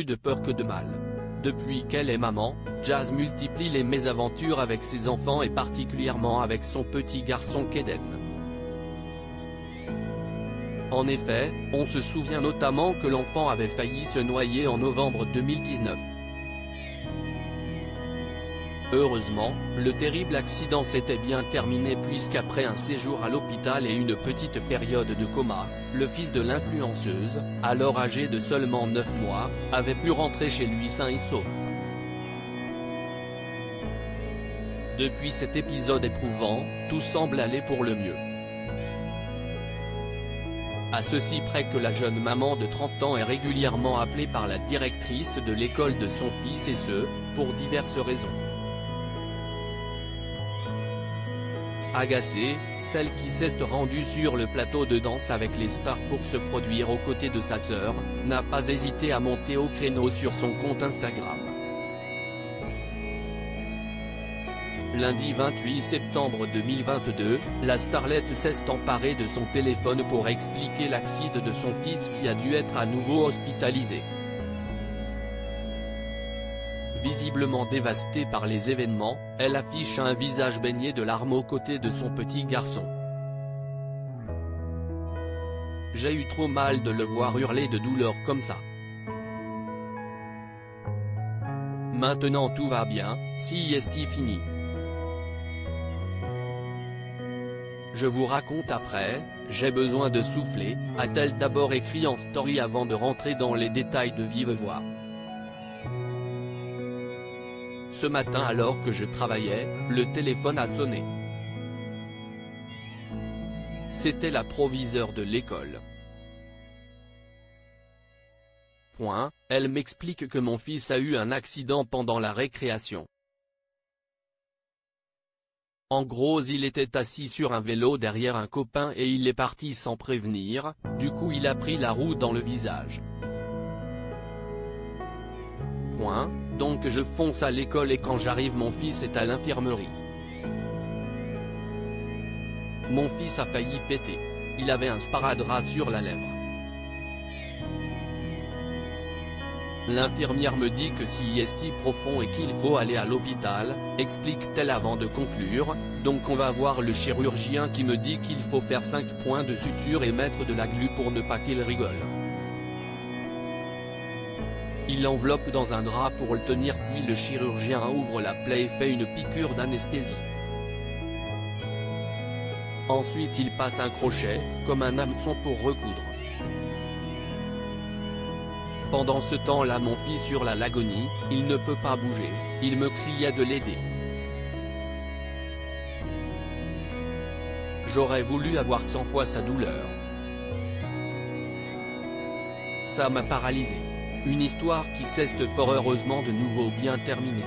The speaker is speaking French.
plus de peur que de mal. Depuis qu'elle est maman, Jazz multiplie les mésaventures avec ses enfants et particulièrement avec son petit garçon Kaden. En effet, on se souvient notamment que l'enfant avait failli se noyer en novembre 2019. Heureusement, le terrible accident s'était bien terminé puisqu'après un séjour à l'hôpital et une petite période de coma, le fils de l'influenceuse, alors âgé de seulement 9 mois, avait pu rentrer chez lui sain et sauf. Depuis cet épisode éprouvant, tout semble aller pour le mieux. À ceci près que la jeune maman de 30 ans est régulièrement appelée par la directrice de l'école de son fils et ce, pour diverses raisons. Agacée, celle qui s'est rendue sur le plateau de danse avec les stars pour se produire aux côtés de sa sœur, n'a pas hésité à monter au créneau sur son compte Instagram. Lundi 28 septembre 2022, la starlette s'est emparée de son téléphone pour expliquer l'accident de son fils qui a dû être à nouveau hospitalisé. Visiblement dévastée par les événements, elle affiche un visage baigné de larmes aux côtés de son petit garçon. J'ai eu trop mal de le voir hurler de douleur comme ça. Maintenant tout va bien, si est fini. Je vous raconte après, j'ai besoin de souffler, a-t-elle d'abord écrit en story avant de rentrer dans les détails de vive voix. Ce matin alors que je travaillais, le téléphone a sonné. C'était la proviseure de l'école. Elle m'explique que mon fils a eu un accident pendant la récréation. En gros il était assis sur un vélo derrière un copain et il est parti sans prévenir, du coup il a pris la roue dans le visage. Donc je fonce à l'école et quand j'arrive mon fils est à l'infirmerie. Mon fils a failli péter. Il avait un sparadrap sur la lèvre. L'infirmière me dit que si est profond et qu'il faut aller à l'hôpital, explique-t-elle avant de conclure, donc on va voir le chirurgien qui me dit qu'il faut faire 5 points de suture et mettre de la glu pour ne pas qu'il rigole. Il l'enveloppe dans un drap pour le tenir puis le chirurgien ouvre la plaie et fait une piqûre d'anesthésie. Ensuite il passe un crochet, comme un hameçon pour recoudre. Pendant ce temps-là mon fils hurle à l'agonie, il ne peut pas bouger, il me criait de l'aider. J'aurais voulu avoir 100 fois sa douleur. Ça m'a paralysé. Une histoire qui s'est fort heureusement de nouveau bien terminée.